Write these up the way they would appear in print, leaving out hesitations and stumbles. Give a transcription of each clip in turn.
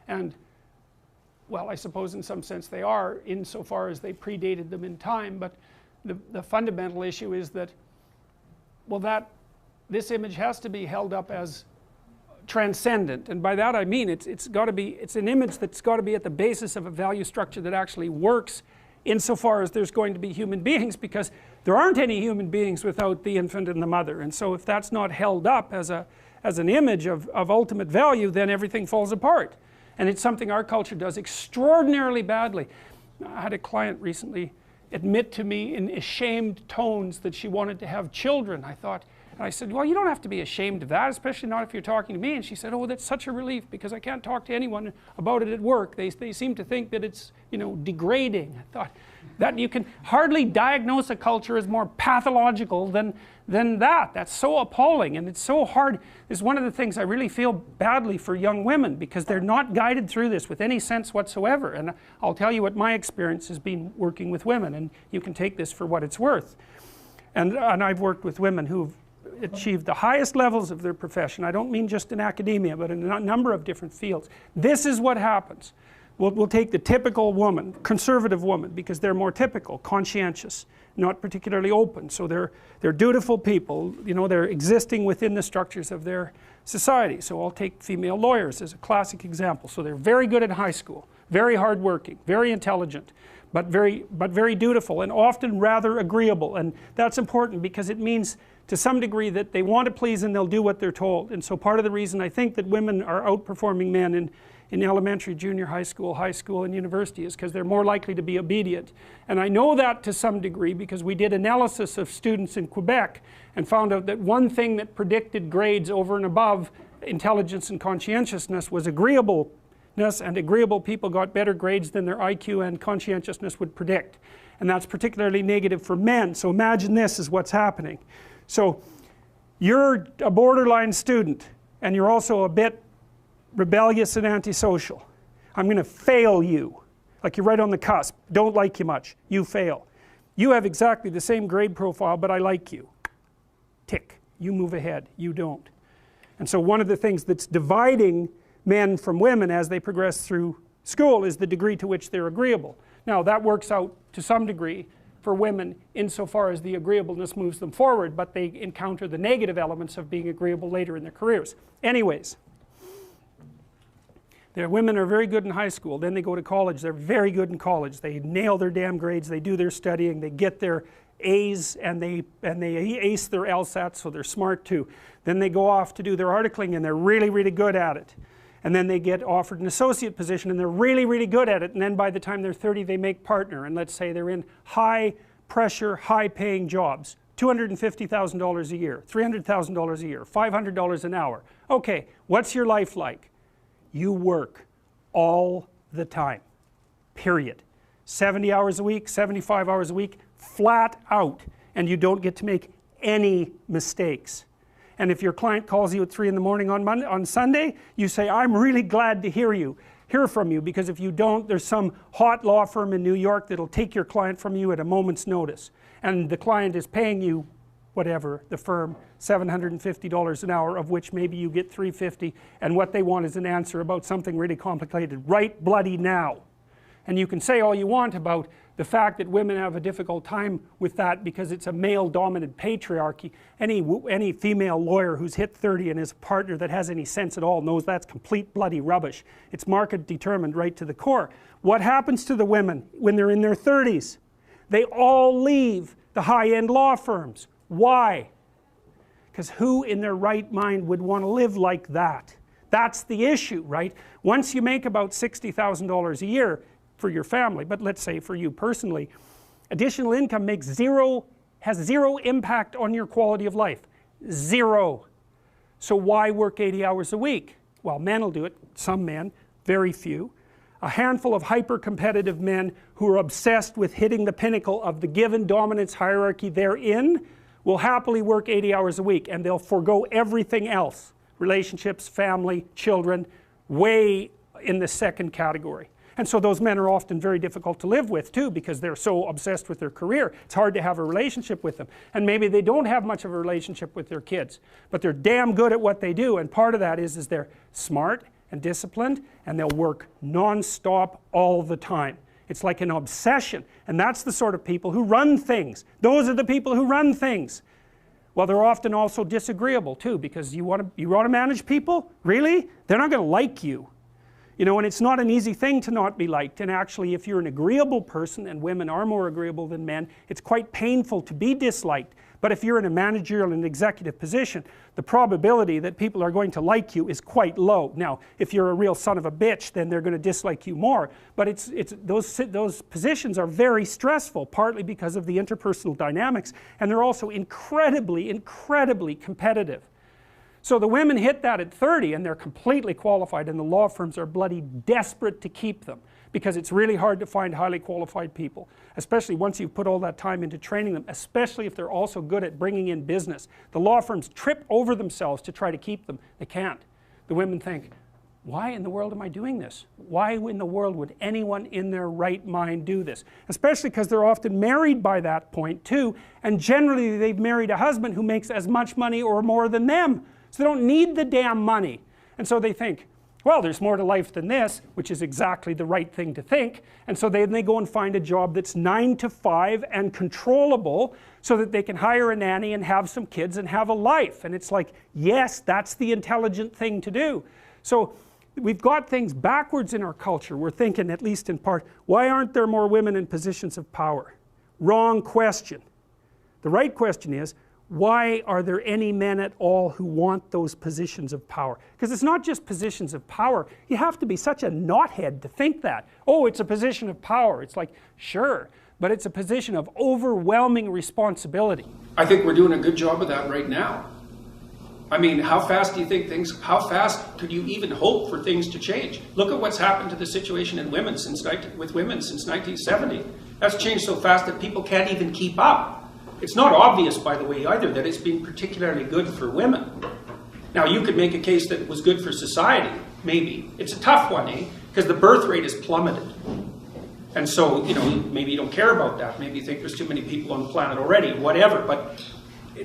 And well, I suppose in some sense they are, insofar as they predated them in time, but the fundamental issue is that, well, this image has to be held up as transcendent, and by that I mean it's an image that's got to be at the basis of a value structure that actually works insofar as there's going to be human beings, because there aren't any human beings without the infant and the mother. And so if that's not held up as an image of ultimate value, then everything falls apart. And it's something our culture does extraordinarily badly. I had a client recently admit to me in ashamed tones that she wanted to have children. And I said, well, you don't have to be ashamed of that, especially not if you're talking to me. And she said, oh, that's such a relief, because I can't talk to anyone about it at work. They seem to think that it's, degrading. I thought, that you can hardly diagnose a culture as more pathological than that. That's so appalling, and it's so hard. It's one of the things I really feel badly for young women, because they're not guided through this with any sense whatsoever. And I'll tell you what my experience has been working with women, and you can take this for what it's worth. And I've worked with women who've achieved the highest levels of their profession. I don't mean just in academia, but in a number of different fields. This is what happens. We'll take the typical woman, conservative woman, because they're more typical, conscientious, not particularly open. So they're dutiful people, they're existing within the structures of their society. So I'll take female lawyers as a classic example. So they're very good at high school, very hardworking, very intelligent, but very dutiful, and often rather agreeable. And that's important, because it means to some degree that they want to please and they'll do what they're told. And so part of the reason I think that women are outperforming men in elementary, junior high school, and university is because they're more likely to be obedient. And I know that to some degree because we did analysis of students in Quebec and found out that one thing that predicted grades over and above intelligence and conscientiousness was agreeableness, and agreeable people got better grades than their IQ and conscientiousness would predict. And that's particularly negative for men. So imagine this is what's happening. So you're a borderline student, and you're also a bit rebellious and antisocial. I'm going to fail you. Like you're right on the cusp. Don't like you much. You fail. You have exactly the same grade profile, but I like you. Tick. You move ahead. You don't. And so one of the things that's dividing men from women as they progress through school is the degree to which they're agreeable. Now that works out to some degree for women insofar as the agreeableness moves them forward, but they encounter the negative elements of being agreeable later in their careers. Anyways, women are very good in high school, then they go to college, they're very good in college, they nail their damn grades, they do their studying, they get their A's, and they ace their LSATs, so they're smart too. Then they go off to do their articling, and they're really, really good at it. And then they get offered an associate position, and they're really, really good at it, and then by the time they're 30 they make partner, and let's say they're in high pressure, high paying jobs, $250,000 a year, $300,000 a year, $500 an hour. Okay, what's your life like? You work all the time, period. 70 hours a week, 75 hours a week, flat out, and you don't get to make any mistakes. And if your client calls you at 3 in the morning on Sunday, you say, I'm really glad to hear from you, because if you don't, there's some hot law firm in New York that'll take your client from you at a moment's notice. And the client is paying you, whatever, the firm, $750 an hour, of which maybe you get $350, and what they want is an answer about something really complicated right bloody now. And you can say all you want about the fact that women have a difficult time with that because it's a male-dominant patriarchy. Any female lawyer who's hit 30 and is a partner that has any sense at all knows that's complete bloody rubbish. It's market determined right to the core. What happens to the women when they're in their 30s? They all leave the high-end law firms. Why? Because who in their right mind would want to live like that? That's the issue, right? Once you make about $60,000 a year for your family, but let's say for you personally, additional income has zero impact on your quality of life. Zero. So why work 80 hours a week? Well, men will do it, some men, very few. A handful of hyper-competitive men who are obsessed with hitting the pinnacle of the given dominance hierarchy they're in will happily work 80 hours a week, and they'll forego everything else. Relationships, family, children, way in the second category. And so those men are often very difficult to live with too, because they're so obsessed with their career. It's hard to have a relationship with them. And maybe they don't have much of a relationship with their kids, but they're damn good at what they do. And part of that is they're smart, and disciplined, and they'll work non-stop all the time. It's like an obsession, and that's the sort of people who run things. Those are the people who run things. Well, they're often also disagreeable too, because you want to manage people? Really? They're not going to like you. You know, and it's not an easy thing to not be liked, and actually if you're an agreeable person, and women are more agreeable than men, it's quite painful to be disliked. But if you're in a managerial and executive position, the probability that people are going to like you is quite low. Now, if you're a real son of a bitch, then they're going to dislike you more. But those positions are very stressful, partly because of the interpersonal dynamics, and they're also incredibly, incredibly competitive. So the women hit that at 30 and they're completely qualified, and the law firms are bloody desperate to keep them, because it's really hard to find highly qualified people, especially once you've put all that time into training them, especially if they're also good at bringing in business. The law firms trip over themselves to try to keep them. They can't. The women think, why in the world am I doing this? Why in the world would anyone in their right mind do this? Especially because they're often married by that point too, and generally they've married a husband who makes as much money or more than them, so they don't need the damn money. And so they think, well, there's more to life than this, which is exactly the right thing to think, and so then they go and find a job that's 9 to 5 and controllable, so that they can hire a nanny and have some kids and have a life. And it's like, yes, that's the intelligent thing to do. So we've got things backwards in our culture. We're thinking, at least in part, why aren't there more women in positions of power? Wrong question. The right question is, why are there any men at all who want those positions of power? Because it's not just positions of power. You have to be such a knothead to think that. Oh, it's a position of power. It's like, sure, but it's a position of overwhelming responsibility. I think we're doing a good job of that right now. I mean, how fast do you think how fast could you even hope for things to change? Look at what's happened to the situation with women since 1970. That's changed so fast that people can't even keep up. It's not obvious, by the way, either, that it's been particularly good for women. Now, you could make a case that it was good for society, maybe. It's a tough one, eh? Because the birth rate has plummeted. And so, you know, maybe you don't care about that. Maybe you think there's too many people on the planet already, whatever. But,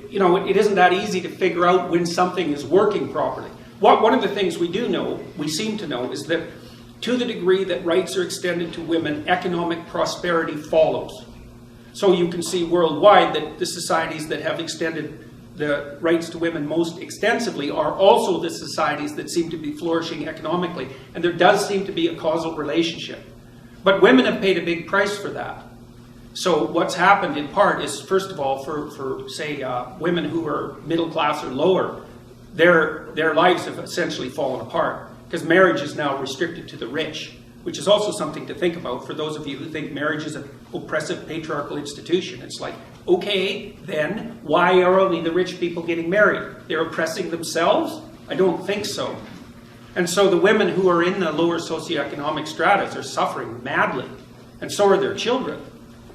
you know, it isn't that easy to figure out when something is working properly. One of the things we do know, we seem to know, is that to the degree that rights are extended to women, economic prosperity follows. So you can see worldwide that the societies that have extended the rights to women most extensively are also the societies that seem to be flourishing economically. And there does seem to be a causal relationship. But women have paid a big price for that. So what's happened in part is, first of all, for say, women who are middle class or lower, their lives have essentially fallen apart, because marriage is now restricted to the rich, which is also something to think about for those of you who think marriage is an oppressive patriarchal institution. It's like, okay, then why are only the rich people getting married? They're oppressing themselves? I don't think so. And so the women who are in the lower socioeconomic stratas are suffering madly, and so are their children.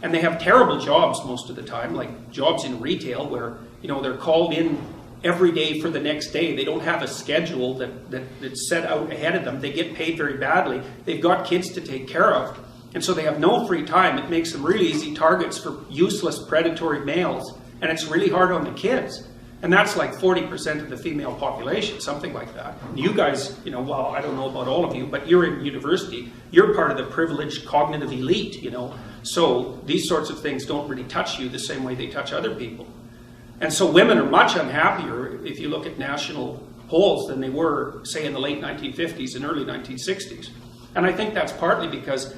And they have terrible jobs most of the time, like jobs in retail where, you know, they're called in every day for the next day. They don't have a schedule that's set out ahead of them. They get paid very badly. They've got kids to take care of. And so they have no free time. It makes them really easy targets for useless predatory males. And it's really hard on the kids. And that's like 40% of the female population, something like that. You guys, you know, well, I don't know about all of you, but you're in university. You're part of the privileged cognitive elite, you know. So these sorts of things don't really touch you the same way they touch other people. And so women are much unhappier, if you look at national polls, than they were, say, in the late 1950s and early 1960s. And I think that's partly because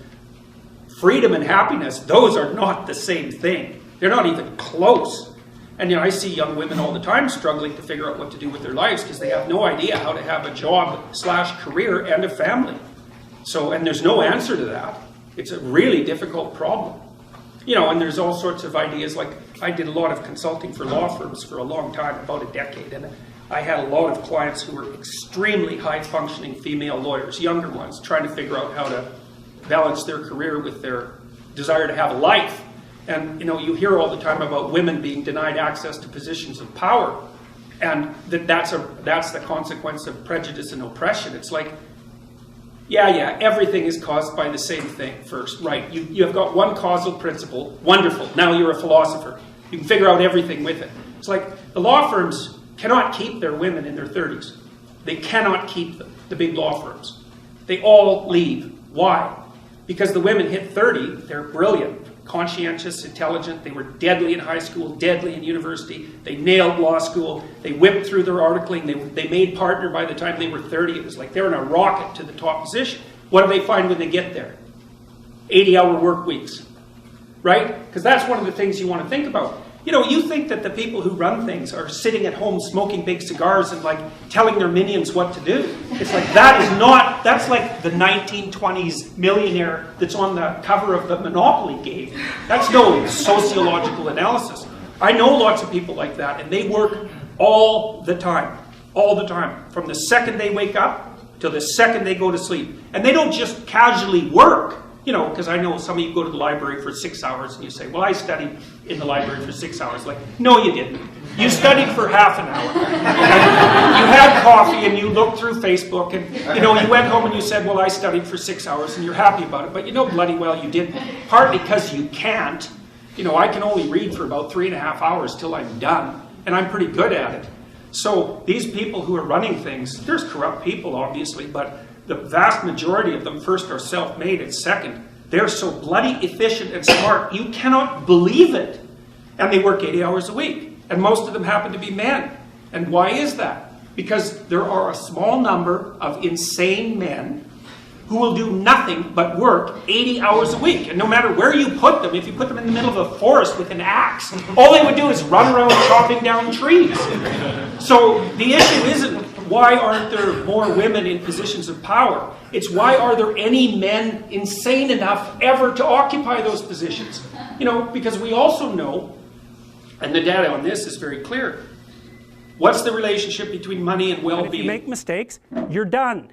freedom and happiness, those are not the same thing. They're not even close. And you know, I see young women all the time struggling to figure out what to do with their lives because they have no idea how to have a job/career and a family. So, and there's no answer to that. It's a really difficult problem. You know, and there's all sorts of ideas, like I did a lot of consulting for law firms for a long time, about a decade, and I had a lot of clients who were extremely high-functioning female lawyers, younger ones, trying to figure out how to balance their career with their desire to have a life. And, you know, you hear all the time about women being denied access to positions of power, and that's the consequence of prejudice and oppression. It's like, yeah, everything is caused by the same thing first, right? You have got one causal principle, wonderful, now you're a philosopher. You can figure out everything with it. It's like the law firms cannot keep their women in their 30s. They cannot keep them. the big law firms. They all leave. Why? Because the women hit 30, they're brilliant, conscientious, intelligent, they were deadly in high school, deadly in university, they nailed law school, they whipped through their articling, they made partner by the time they were 30. It was like they were in a rocket to the top position. What do they find when they get there? 80-hour work weeks, right? Because that's one of the things you want to think about. You know, you think that the people who run things are sitting at home smoking big cigars and like telling their minions what to do. It's like that is not, that's like the 1920s millionaire that's on the cover of the Monopoly game. That's no sociological analysis. I know lots of people like that, and they work all the time, from the second they wake up till the second they go to sleep. And they don't just casually work. You know, because I know some of you go to the library for 6 hours and you say, well, I studied in the library for 6 hours. Like, no, you didn't. You studied for half an hour. And you had coffee and you looked through Facebook and, you know, you went home and you said, well, I studied for 6 hours and you're happy about it. But you know bloody well you didn't. Partly because you can't. You know, I can only read for about 3.5 hours till I'm done. And I'm pretty good at it. So these people who are running things, there's corrupt people, obviously, but the vast majority of them, first, are self-made, and second, they're so bloody efficient and smart, you cannot believe it. And they work 80 hours a week. And most of them happen to be men. And why is that? Because there are a small number of insane men who will do nothing but work 80 hours a week. And no matter where you put them, if you put them in the middle of a forest with an axe, all they would do is run around chopping down trees. So the issue isn't why aren't there more women in positions of power? It's why are there any men insane enough ever to occupy those positions? You know, because we also know, and the data on this is very clear, what's the relationship between money and well-being? And if you make mistakes, you're done.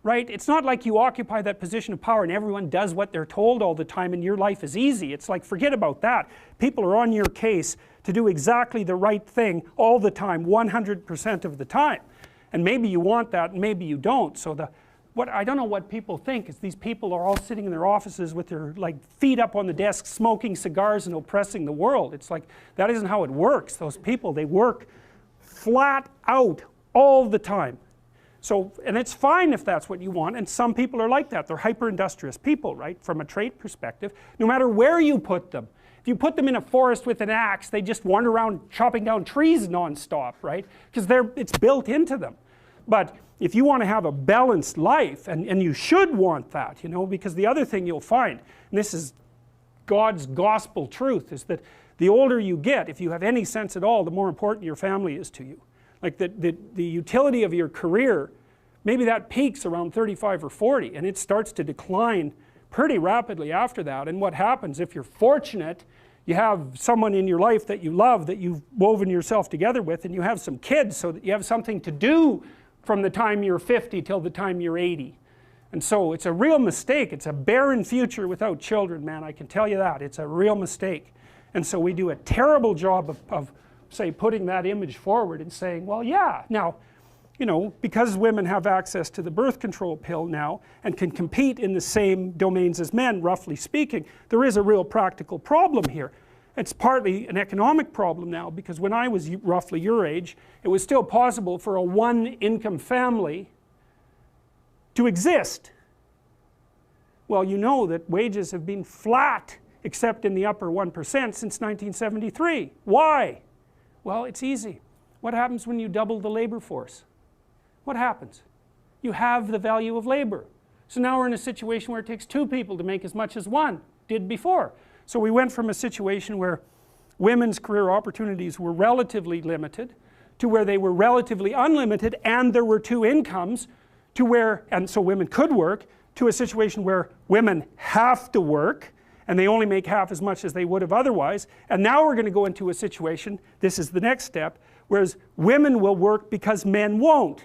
Right? It's not like you occupy that position of power and everyone does what they're told all the time and your life is easy. It's like, forget about that. People are on your case to do exactly the right thing all the time, 100% of the time. And maybe you want that and maybe you don't. So what I don't know what people think is these people are all sitting in their offices with their like feet up on the desk smoking cigars and oppressing the world. It's like, that isn't how it works. Those people, they work flat out all the time. So, and it's fine if that's what you want, and some people are like that. They're hyper-industrious people, right, from a trait perspective, no matter where you put them. If you put them in a forest with an axe, they just wander around chopping down trees non-stop, right, because it's built into them. But if you want to have a balanced life, and you should want that, you know, because the other thing you'll find, and this is God's gospel truth, is that the older you get, if you have any sense at all, the more important your family is to you. Like the utility of your career, maybe that peaks around 35 or 40 and it starts to decline pretty rapidly after that. And what happens if you're fortunate, you have someone in your life that you love, that you've woven yourself together with, and you have some kids so that you have something to do from the time you're 50 till the time you're 80. And so it's a real mistake. It's a barren future without children, man, I can tell you that. It's a real mistake. And so we do a terrible job of say, putting that image forward and saying, well, yeah, now, you know, because women have access to the birth control pill now and can compete in the same domains as men, roughly speaking, there is a real practical problem here. It's partly an economic problem now, because when I was roughly your age, it was still possible for a one-income family to exist. Well, you know that wages have been flat, except in the upper 1% since 1973. Why? Well, it's easy. What happens when you double the labor force? What happens? You have the value of labor. So now we're in a situation where it takes two people to make as much as one did before. So we went from a situation where women's career opportunities were relatively limited to where they were relatively unlimited and there were two incomes, to where, and so women could work, to a situation where women have to work and they only make half as much as they would have otherwise. And now we're going to go into a situation, this is the next step, whereas women will work because men won't.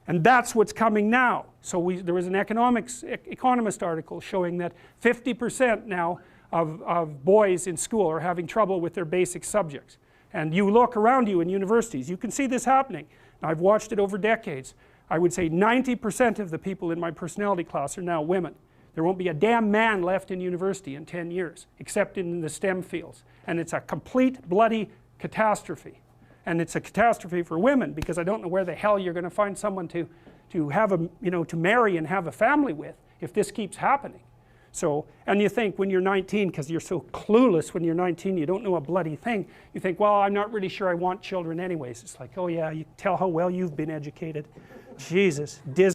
And that's what's coming now. So there was an economist article showing that 50% now of boys in school are having trouble with their basic subjects. And you look around you in universities, you can see this happening. Now, I've watched it over decades. I would say 90% of the people in my personality class are now women. There won't be a damn man left in university in 10 years, except in the STEM fields. And it's a complete bloody catastrophe. And it's a catastrophe for women, because I don't know where the hell you're going to find someone to have a, you know, to marry and have a family with if this keeps happening. So, and you think when you're 19, because you're so clueless when you're 19, you don't know a bloody thing, you think, well, I'm not really sure I want children anyways. It's like, oh yeah, you tell how well you've been educated. Jesus, Disney.